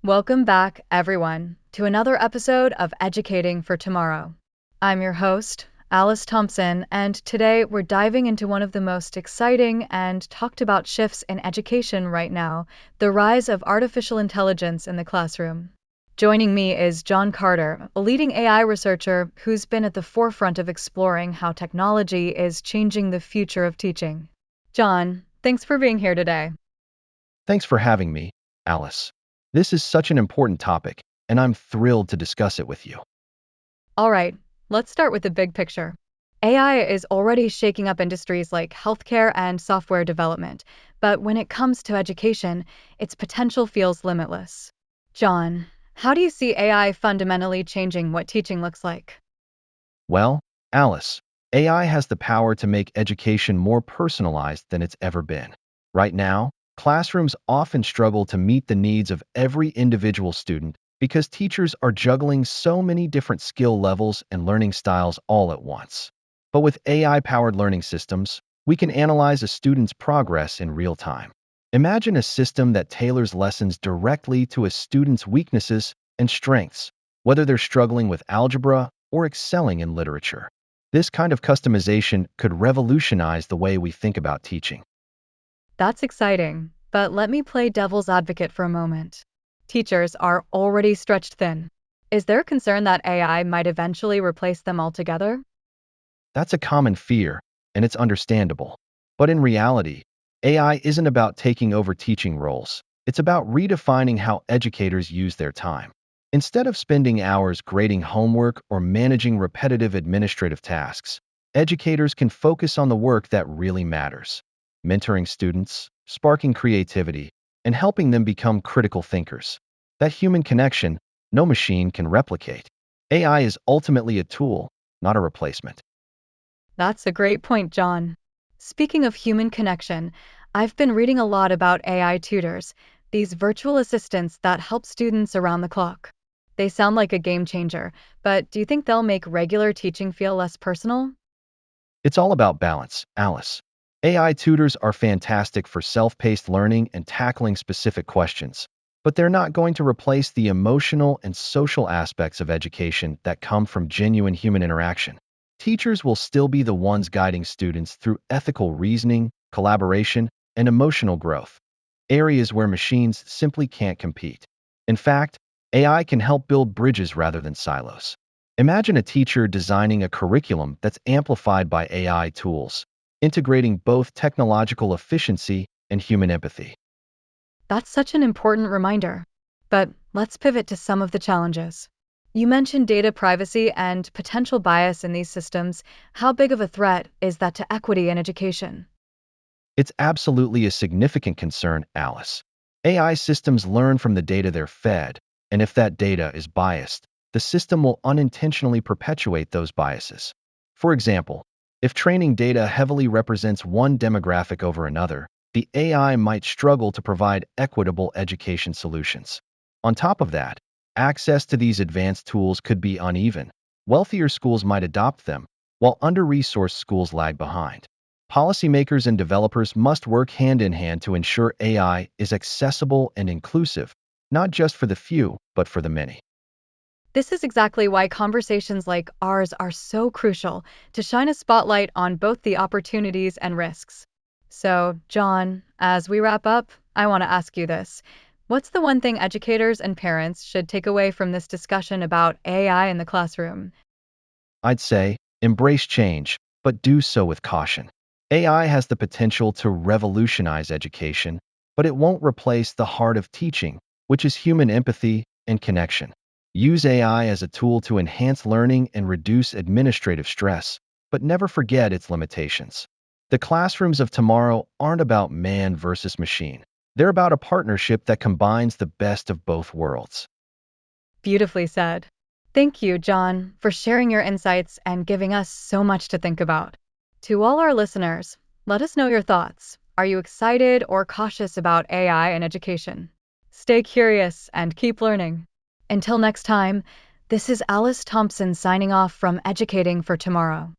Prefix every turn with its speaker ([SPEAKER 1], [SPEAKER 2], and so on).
[SPEAKER 1] Welcome back, everyone, to another episode of Educating for Tomorrow. I'm your host, Alice Thompson, and today we're diving into one of the most exciting and talked about shifts in education right now, the rise of artificial intelligence in the classroom. Joining me is John Carter, a leading AI researcher who's been at the forefront of exploring how technology is changing the future of teaching. John, thanks for being here today.
[SPEAKER 2] Thanks for having me, Alice. This is such an important topic, and I'm thrilled to discuss it with you.
[SPEAKER 1] All right, let's start with the big picture. AI is already shaking up industries like healthcare and software development, but when it comes to education, its potential feels limitless. John, how do you see AI fundamentally changing what teaching looks like?
[SPEAKER 2] Well, Alice, AI has the power to make education more personalized than it's ever been. Right now, classrooms often struggle to meet the needs of every individual student because teachers are juggling so many different skill levels and learning styles all at once. But with AI-powered learning systems, we can analyze a student's progress in real time. Imagine a system that tailors lessons directly to a student's weaknesses and strengths, whether they're struggling with algebra or excelling in literature. This kind of customization could revolutionize the way we think about teaching.
[SPEAKER 1] That's exciting, but let me play devil's advocate for a moment. Teachers are already stretched thin. Is there a concern that AI might eventually replace them altogether?
[SPEAKER 2] That's a common fear, and it's understandable. But in reality, AI isn't about taking over teaching roles. It's about redefining how educators use their time. Instead of spending hours grading homework or managing repetitive administrative tasks, educators can focus on the work that really matters: mentoring students, sparking creativity, and helping them become critical thinkers. That human connection, no machine can replicate. AI is ultimately a tool, not a replacement.
[SPEAKER 1] That's a great point, John. Speaking of human connection, I've been reading a lot about AI tutors, these virtual assistants that help students around the clock. They sound like a game changer, but do you think they'll make regular teaching feel less personal?
[SPEAKER 2] It's all about balance, Alice. AI tutors are fantastic for self-paced learning and tackling specific questions, but they're not going to replace the emotional and social aspects of education that come from genuine human interaction. Teachers will still be the ones guiding students through ethical reasoning, collaboration, and emotional growth, areas where machines simply can't compete. In fact, AI can help build bridges rather than silos. Imagine a teacher designing a curriculum that's amplified by AI tools, integrating both technological efficiency and human empathy.
[SPEAKER 1] That's such an important reminder. But let's pivot to some of the challenges. You mentioned data privacy and potential bias in these systems. How big of a threat is that to equity in education?
[SPEAKER 2] It's absolutely a significant concern, Alice. AI systems learn from the data they're fed, and if that data is biased, the system will unintentionally perpetuate those biases. For example, if training data heavily represents one demographic over another, the AI might struggle to provide equitable education solutions. On top of that, access to these advanced tools could be uneven. Wealthier schools might adopt them, while under-resourced schools lag behind. Policymakers and developers must work hand in hand to ensure AI is accessible and inclusive, not just for the few, but for the many.
[SPEAKER 1] This is exactly why conversations like ours are so crucial to shine a spotlight on both the opportunities and risks. So, John, as we wrap up, I want to ask you this. What's the one thing educators and parents should take away from this discussion about AI in the classroom?
[SPEAKER 2] I'd say, embrace change, but do so with caution. AI has the potential to revolutionize education, but it won't replace the heart of teaching, which is human empathy and connection. Use AI as a tool to enhance learning and reduce administrative stress, but never forget its limitations. The classrooms of tomorrow aren't about man versus machine. They're about a partnership that combines the best of both worlds.
[SPEAKER 1] Beautifully said. Thank you, John, for sharing your insights and giving us so much to think about. To all our listeners, let us know your thoughts. Are you excited or cautious about AI in education? Stay curious and keep learning. Until next time, this is Alice Thompson signing off from Educating for Tomorrow.